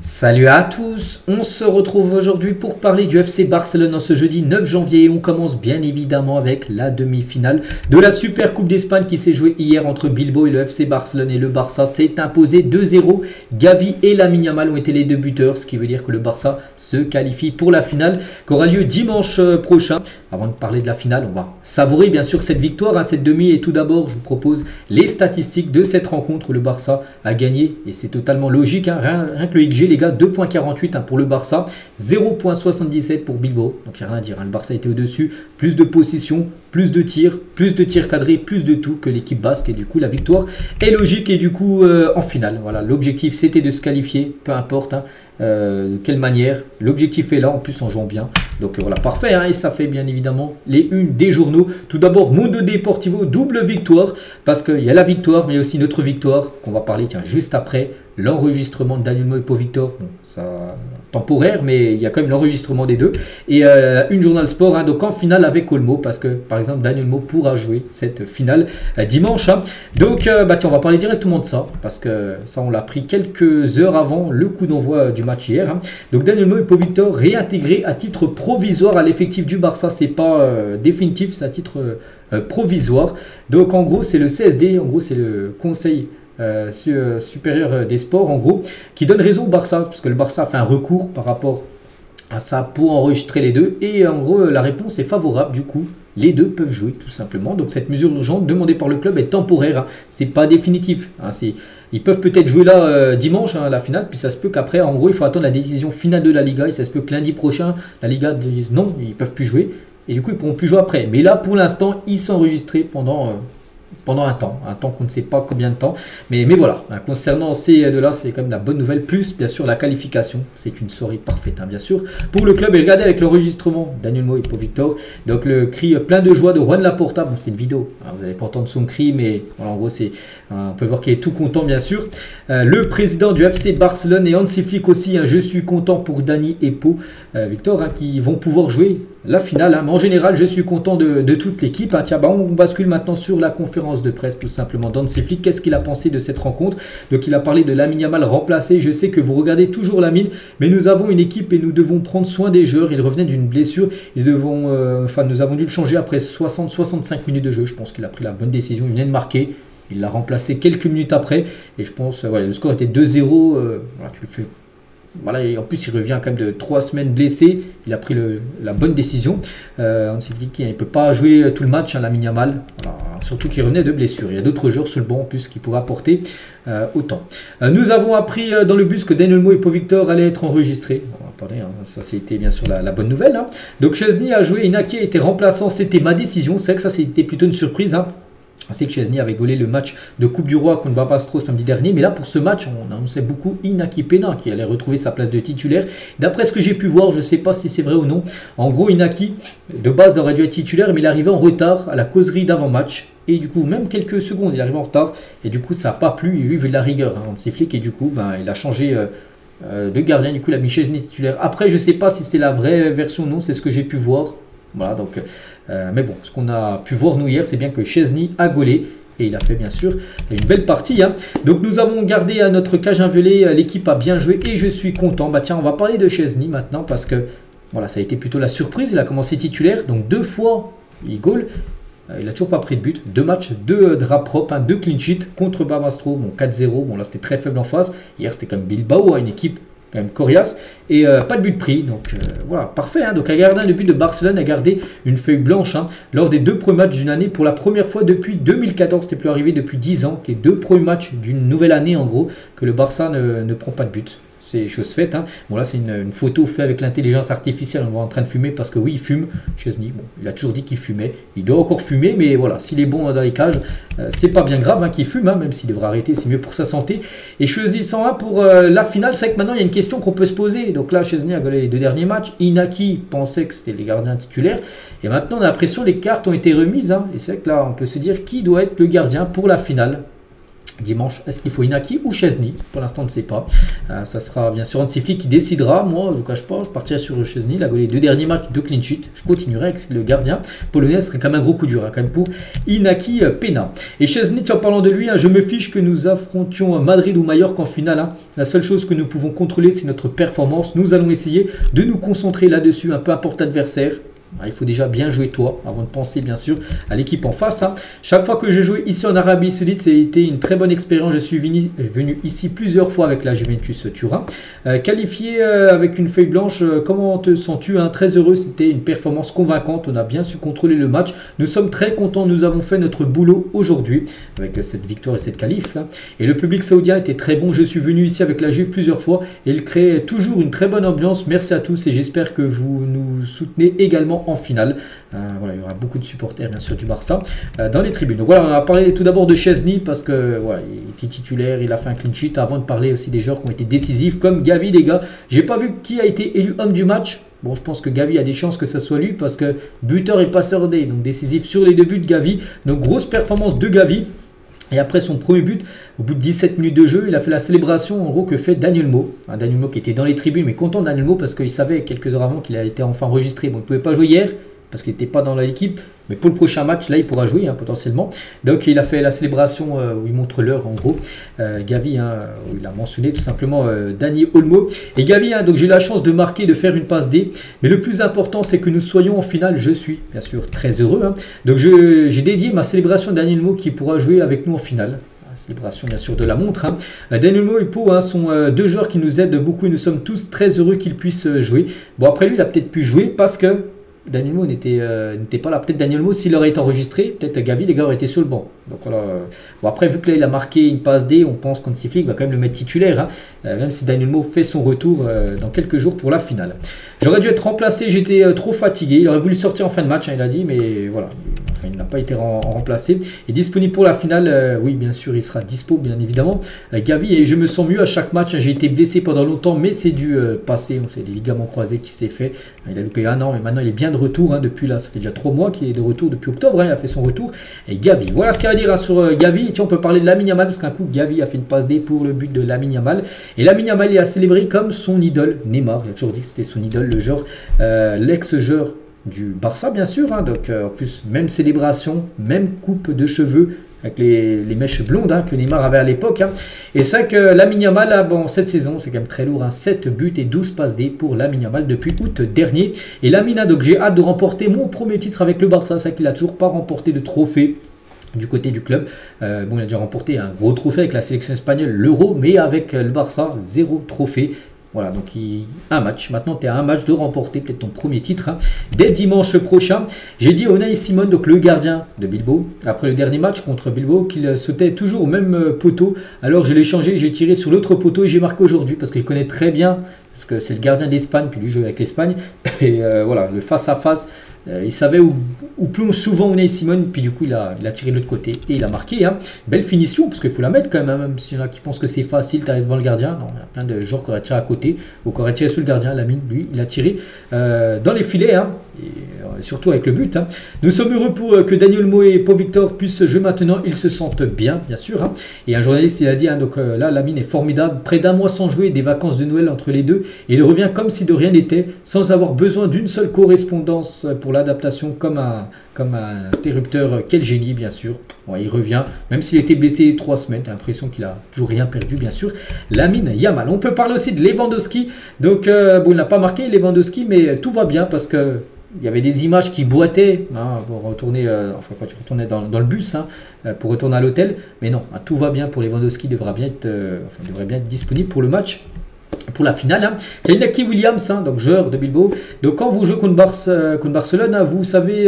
Salut à tous, on se retrouve aujourd'hui pour parler du FC Barcelone en ce jeudi 9 janvier. On commence bien évidemment avec la demi-finale de la Super Coupe d'Espagne qui s'est jouée hier entre Bilbao et le FC Barcelone, et le Barça s'est imposé 2-0. Gavi et Lamine Yamal ont été les deux buteurs, ce qui veut dire que le Barça se qualifie pour la finale qui aura lieu dimanche prochain. Avant de parler de la finale, on va savourer bien sûr cette victoire, cette demi, et tout d'abord je vous propose les statistiques de cette rencontre où le Barça a gagné, et c'est totalement logique, rien que le XG les gars, 2.48 pour le Barça, 0.77 pour Bilbao, donc il n'y a rien à dire, le Barça était au-dessus, plus de possession, plus de tirs cadrés, plus de tout que l'équipe basque, et du coup la victoire est logique, et du coup en finale, voilà, l'objectif c'était de se qualifier, peu importe de quelle manière, l'objectif est là, en plus en jouant bien, donc voilà, parfait, et ça fait bien évidemment les unes des journaux. Tout d'abord Mundo Deportivo, double victoire, parce qu'il y a la victoire, mais il y a aussi notre victoire, qu'on va parler juste après, l'enregistrement de Daniel Mo et Pau Victor, bon, ça temporaire, mais il y a quand même l'enregistrement des deux, et une Journal Sport, donc en finale avec Olmo, parce que par exemple Daniel Mo pourra jouer cette finale dimanche, donc tiens, on va parler directement de ça, parce que ça on l'a pris quelques heures avant le coup d'envoi du match hier, donc Daniel Mo et Pau Victor réintégrés à titre provisoire à l'effectif du Barça, c'est pas définitif, c'est à titre provisoire, donc en gros c'est le CSD, en gros c'est le conseil supérieur des sports, en gros, qui donne raison au Barça, parce que le Barça a fait un recours par rapport à ça pour enregistrer les deux, et en gros la réponse est favorable, du coup les deux peuvent jouer tout simplement. Donc cette mesure urgente demandée par le club est temporaire, c'est pas définitif, ils peuvent peut-être jouer là dimanche la finale, puis ça se peut qu'après en gros il faut attendre la décision finale de la Liga, et ça se peut que lundi prochain la Liga dise non, ils peuvent plus jouer, et du coup ils pourront plus jouer après, mais là pour l'instant ils sont enregistrés pendant un temps qu'on ne sait pas combien de temps, mais voilà, concernant ces deux là, c'est quand même la bonne nouvelle, plus bien sûr la qualification, c'est une soirée parfaite bien sûr pour le club. Et regardez avec l'enregistrement Daniel Mo et Pau Victor, donc le cri plein de joie de Juan Laporta, bon c'est une vidéo, vous n'allez pas entendre son cri, mais voilà, en gros c'est on peut voir qu'il est tout content bien sûr, le président du FC Barcelone et Hansi Flick aussi, je suis content pour Dani et Pau Victor qui vont pouvoir jouer la finale, mais en général je suis content de toute l'équipe. Tiens, on bascule maintenant sur la conférence de presse tout simplement d'Hansi Flick. Qu'est-ce qu'il a pensé de cette rencontre? Donc il a parlé de Lamine Yamal remplacé. Je sais que vous regardez toujours Lamine, mais nous avons une équipe et nous devons prendre soin des joueurs. Il revenait d'une blessure, nous avons dû le changer après 60-65 minutes de jeu. Je pense qu'il a pris la bonne décision, il vient de marquer, il l'a remplacé quelques minutes après, et je pense le score était 2-0, voilà, tu le fais. Voilà, et en plus il revient quand même de 3 semaines blessé, il a pris la bonne décision. Hansi Flick, il ne peut pas jouer tout le match, Lamine Yamal, voilà, surtout qu'il revenait de blessure. Il y a d'autres joueurs sur le banc en plus qui pourraient apporter autant. Nous avons appris dans le bus que Daniel Mo et Pau Victor allaient être enregistrés. Attendez, ça c'était bien sûr la bonne nouvelle. Donc Chesney a joué, Inaki a été remplaçant, c'était ma décision, c'est vrai que ça c'était plutôt une surprise. On sait que Chesney avait gaulé le match de Coupe du Roi contre Barbastro samedi dernier, mais là pour ce match on annonçait beaucoup Inaki Peña qui allait retrouver sa place de titulaire. D'après ce que j'ai pu voir, je ne sais pas si c'est vrai ou non, en gros Inaki de base aurait dû être titulaire, mais il est arrivé en retard à la causerie d'avant-match, et du coup même quelques secondes il est arrivé en retard, et du coup ça n'a pas plu, il a eu de la rigueur Hansi Flick, et du coup il a changé de gardien, du coup il a mis Chesney titulaire. Après je ne sais pas si c'est la vraie version ou non, c'est ce que j'ai pu voir. Voilà, donc, mais bon, ce qu'on a pu voir nous hier, c'est bien que Chesney a gaulé, et il a fait bien sûr une belle partie. Donc nous avons gardé à notre cage inviolée, l'équipe a bien joué et je suis content. Tiens, on va parler de Chesney maintenant, parce que voilà, ça a été plutôt la surprise. Il a commencé titulaire, donc 2 fois il gaule. Il n'a toujours pas pris de but, 2 matchs, 2 draps propres, 2 clean sheets contre Barbastro, bon 4-0, bon là c'était très faible en face. Hier c'était comme Bilbao, une équipe quand même coriace, et pas de but pris, donc voilà, parfait. Donc un gardien de but de Barcelone a gardé une feuille blanche lors des 2 premiers matchs d'une année pour la première fois depuis 2014, c'était plus arrivé depuis 10 ans, les 2 premiers matchs d'une nouvelle année en gros, que le Barça ne prend pas de but. C'est chose faite. Bon là c'est une photo faite avec l'intelligence artificielle, on voit en train de fumer, parce que oui il fume, Chesney, bon, il a toujours dit qu'il fumait, il doit encore fumer, mais voilà, s'il est bon dans les cages, c'est pas bien grave qu'il fume, même s'il devrait arrêter, c'est mieux pour sa santé. Et choisissant pour la finale, c'est vrai que maintenant il y a une question qu'on peut se poser. Donc là Chesney a gaulé les 2 derniers matchs, Inaki pensait que c'était les gardiens titulaires, et maintenant on a l'impression que les cartes ont été remises, et c'est vrai que là on peut se dire qui doit être le gardien pour la finale. Dimanche, est-ce qu'il faut Inaki ou Chesney? Pour l'instant, on ne sait pas. Ça sera bien sûr Hansi Flick qui décidera. Moi, je ne vous cache pas, je partirai sur Chesney. Il a golé les 2 derniers matchs de clean sheet. Je continuerai avec le gardien polonais. Ce serait quand même un gros coup dur quand même pour Inaki Peña. Et Chesney, en parlant de lui, je me fiche que nous affrontions Madrid ou Mallorca en finale. La seule chose que nous pouvons contrôler, c'est notre performance. Nous allons essayer de nous concentrer là-dessus, peu importe l'adversaire. Il faut déjà bien jouer toi, avant de penser bien sûr à l'équipe en face. Chaque fois que j'ai joué ici en Arabie Saoudite, c'était une très bonne expérience. Je suis venu ici plusieurs fois avec la Juventus Turin. Qualifié avec une feuille blanche, comment te sens-tu? Très heureux, c'était une performance convaincante. On a bien su contrôler le match. Nous sommes très contents, nous avons fait notre boulot aujourd'hui avec cette victoire et cette qualif. Et le public saoudien était très bon. Je suis venu ici avec la Juve plusieurs fois et il crée toujours une très bonne ambiance. Merci à tous et j'espère que vous nous soutenez également en finale. Voilà, il y aura beaucoup de supporters bien sûr du Barça dans les tribunes. Donc voilà, on a parlé tout d'abord de Chesney parce que voilà, il était titulaire, il a fait un clean sheet, avant de parler aussi des joueurs qui ont été décisifs comme Gavi les gars. J'ai pas vu qui a été élu homme du match. Bon, je pense que Gavi a des chances que ça soit lui parce que buteur et passeur D, donc décisif sur les 2 buts de Gavi. Donc grosse performance de Gavi. Et après son premier but, au bout de 17 minutes de jeu, il a fait la célébration en gros que fait Daniel Mo. Daniel Mo qui était dans les tribunes, mais content de Daniel Mo parce qu'il savait quelques heures avant qu'il a été enfin enregistré. Bon, il ne pouvait pas jouer hier parce qu'il n'était pas dans l'équipe, mais pour le prochain match, là, il pourra jouer potentiellement. Donc, il a fait la célébration où il montre l'heure en gros. Gavi, où il a mentionné tout simplement Dani Olmo. Et Gavi, donc j'ai eu la chance de marquer, de faire une passe D. Mais le plus important, c'est que nous soyons en finale. Je suis bien sûr très heureux. Donc, j'ai dédié ma célébration à Daniel Olmo qui pourra jouer avec nous en finale. Célébration bien sûr de la montre. Daniel Olmo et Pau sont 2 joueurs qui nous aident beaucoup et nous sommes tous très heureux qu'ils puissent jouer. Bon, après lui, il a peut-être pu jouer parce que Daniel Olmo n'était pas là. Peut-être Daniel Olmo, s'il aurait été enregistré, peut-être Gavi, les gars, auraient été sur le banc. Donc voilà. Bon, après, vu que là, il a marqué une passe D, on pense qu'Hansi Flick va quand même le mettre titulaire. Même si Daniel Olmo fait son retour dans quelques jours pour la finale. J'aurais dû être remplacé, j'étais trop fatigué. Il aurait voulu sortir en fin de match, il a dit, mais voilà. Enfin, il n'a pas été remplacé. Et disponible pour la finale, oui, bien sûr, il sera dispo, bien évidemment. Gavi, et je me sens mieux à chaque match. J'ai été blessé pendant longtemps, mais c'est dû passer. C'est des ligaments croisés qui s'est fait. Il a loupé 1 an, mais maintenant il est bien de retour. Depuis là, ça fait déjà 3 mois qu'il est de retour, depuis octobre. Il a fait son retour. Et Gavi, voilà ce qu'il y a à dire sur Gavi. Et tiens, on peut parler de Lamine Yamal, parce qu'un coup, Gavi a fait une passe D pour le but de Lamine Yamal. Et Lamine Yamal, il a célébré comme son idole, Neymar. Il a toujours dit que c'était son idole, le joueur, l'ex-joueur du Barça bien sûr, donc en plus même célébration, même coupe de cheveux avec les mèches blondes que Neymar avait à l'époque. Et c'est vrai que Lamine Yamal, bon, cette saison c'est quand même très lourd, 7 buts et 12 passes D pour Lamine Yamal depuis août dernier. Et Lamine, donc j'ai hâte de remporter mon premier titre avec le Barça. C'est vrai qu'il n'a toujours pas remporté de trophée du côté du club. Bon, il a déjà remporté un gros trophée avec la sélection espagnole, l'Euro, mais avec le Barça, 0 trophée. Voilà, donc un match. Maintenant, tu es à un match de remporter peut-être ton premier titre. Dès dimanche prochain, j'ai dit à Unai Simon, donc le gardien de Bilbao, après le dernier match contre Bilbao, qu'il sautait toujours au même poteau. Alors, je l'ai changé, j'ai tiré sur l'autre poteau et j'ai marqué aujourd'hui parce qu'il connaît très bien, parce que c'est le gardien d'Espagne, puis lui joue avec l'Espagne. Et voilà, le face-à-face. Il savait où plonge souvent Unai Simon, puis du coup il a tiré de l'autre côté et il a marqué. Belle finition, parce qu'il faut la mettre quand même, même s'il y en a qui pensent que c'est facile, tu arrives devant le gardien. Non, il y a plein de joueurs qui auraient tiré à côté ou qui auraient tiré sur le gardien. Lamine, lui, il a tiré dans les filets, et surtout avec le but. Nous sommes heureux pour que Daniel Olmo et Pau Victor puissent jouer maintenant. Ils se sentent bien, bien sûr. Et un journaliste il a dit, donc là Lamine est formidable, près d'1 mois sans jouer, des vacances de Noël entre les deux, et il revient comme si de rien n'était, sans avoir besoin d'une seule correspondance pour l'adaptation, comme un interrupteur. Quel génie, bien sûr. Bon, il revient, même s'il était blessé 3 semaines, tu as l'impression qu'il a toujours rien perdu, bien sûr. Lamine Yamal. On peut parler aussi de Lewandowski. Donc, bon, il n'a pas marqué Lewandowski, mais tout va bien parce que il y avait des images qui boitaient pour retourner, enfin quand tu retournais dans le bus, pour retourner à l'hôtel. Mais non, tout va bien pour Lewandowski, devrait bien être disponible pour le match. Pour la finale, il y a Inaki Williams, donc joueur de Bilbao. Donc quand vous jouez contre Barcelone, vous savez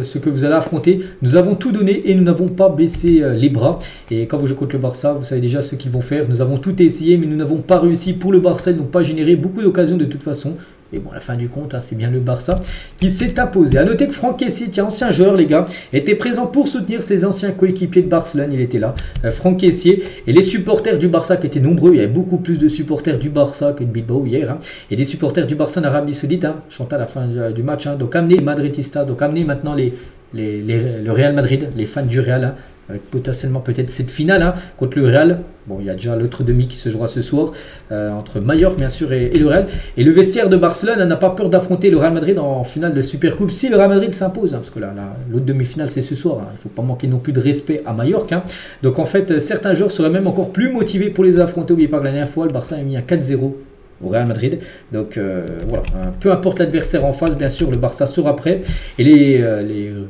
ce que vous allez affronter. Nous avons tout donné et nous n'avons pas baissé les bras. Et quand vous jouez contre le Barça, vous savez déjà ce qu'ils vont faire. Nous avons tout essayé, mais nous n'avons pas réussi. Pour le Barça, ils n'ont pas généré beaucoup d'occasions de toute façon. Et bon, à la fin du compte, c'est bien le Barça qui s'est imposé. A noter que Franck Kessié, ancien joueur, les gars, était présent pour soutenir ses anciens coéquipiers de Barcelone. Il était là, Franck Kessié. Et les supporters du Barça qui étaient nombreux, il y avait beaucoup plus de supporters du Barça que de Bilbao hier. Et des supporters du Barça en Arabie Saoudite, chantaient à la fin du match. Donc amenez les Madridistas, donc amenez maintenant les le Real Madrid, les fans du Real, hein, avec potentiellement peut-être cette finale hein, contre le Real. Bon, il y a déjà l'autre demi qui se jouera ce soir entre Mallorca bien sûr et le Real. Et le vestiaire de Barcelone n'a pas peur d'affronter le Real Madrid en finale de Supercoupe si le Real Madrid s'impose. Hein, parce que là, l'autre demi-finale c'est ce soir. Hein, il ne faut pas manquer non plus de respect à Mallorca. Hein. Donc en fait, certains joueurs seraient même encore plus motivés pour les affronter. N'oubliez pas que la dernière fois, le Barça a mis un 4-0 au Real Madrid. Donc voilà, peu importe l'adversaire en face, bien sûr, le Barça sera prêt. Et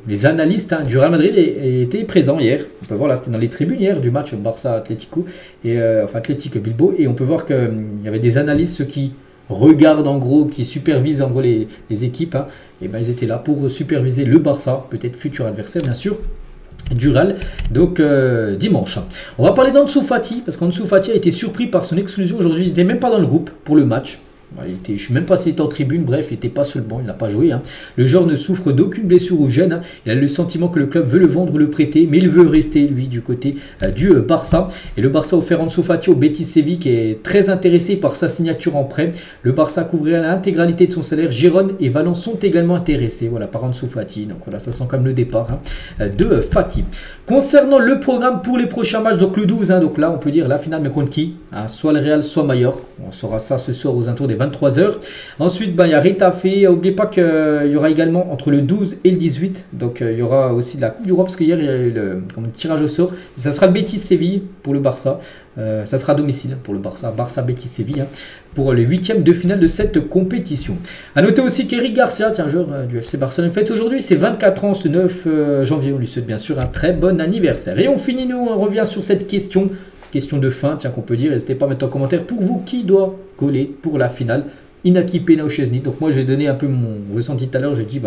les analystes hein, du Real Madrid étaient présents hier. On peut voir là, c'était dans les tribunes hier du match Barça-Atlético, enfin Atlético Bilbao. Et on peut voir qu'il y avait des analystes, ceux qui regardent en gros, qui supervisent en gros les équipes. Hein, et ben ils étaient là pour superviser le Barça, peut-être futur adversaire, bien sûr. Du Real, donc dimanche. On va parler d'Ansu Fati, parce qu'Ansu Fati a été surpris par son exclusion aujourd'hui. Il n'était même pas dans le groupe pour le match. Je ne sais même pas s'il était en tribune, bref, il n'était pas sur le banc, il n'a pas joué. Hein. Le joueur ne souffre d'aucune blessure ou gêne. Hein. Il a le sentiment que le club veut le vendre ou le prêter, mais il veut rester, lui, du côté du Barça. Et le Barça a offert Ansu Fati au Betis Séville, qui est très intéressé par sa signature en prêt. Le Barça couvrira l'intégralité de son salaire. Girone et Valence sont également intéressés par Ansu Fati. Donc voilà, ça sent comme le départ hein, de Fati. Concernant le programme pour les prochains matchs, donc le 12, hein, donc là on peut dire la finale, mais contre qui hein, soit le Real, soit Mallorca. On saura ça ce soir aux alentours des 23h. Ensuite, il y a Retafe. N'oubliez pas qu'il y aura également entre le 12 et le 18. Donc il y aura aussi de la Coupe du Roi, parce qu'hier il y a eu le tirage au sort. Et ça sera Betis Séville pour le Barça. Ça sera à domicile pour le Barça. Barça-Betis Séville hein, pour les huitièmes de finale de cette compétition. A noter aussi qu'Eric Garcia, tiens, joueur du FC Barcelone, fête aujourd'hui ses 24 ans ce 9 janvier. On lui souhaite bien sûr un très bon anniversaire. Et on finit, nous, on revient sur cette question de fin, tiens, qu'on peut dire. N'hésitez pas à mettre en commentaire pour vous qui doit coller pour la finale. Inaki, Pena ou Chesney. Donc moi j'ai donné un peu mon ressenti tout à l'heure. J'ai dit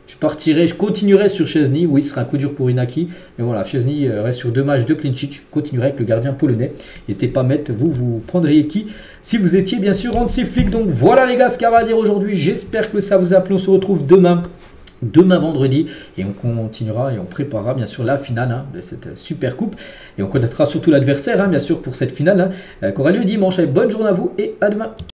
je continuerai sur Chesney. Oui, ce sera un coup dur pour Inaki. Mais voilà, Chesney reste sur 2 matchs de clean sheet. Je continuerai avec le gardien polonais. N'hésitez pas à mettre, vous prendriez qui si vous étiez bien sûr un de ces flics. Donc voilà les gars ce qu'il y a à dire aujourd'hui. J'espère que ça vous a plu. On se retrouve demain vendredi et on continuera et on préparera bien sûr la finale hein, de cette super coupe et on connaîtra surtout l'adversaire hein, bien sûr pour cette finale hein, qui aura lieu dimanche. Allez, bonne journée à vous et à demain.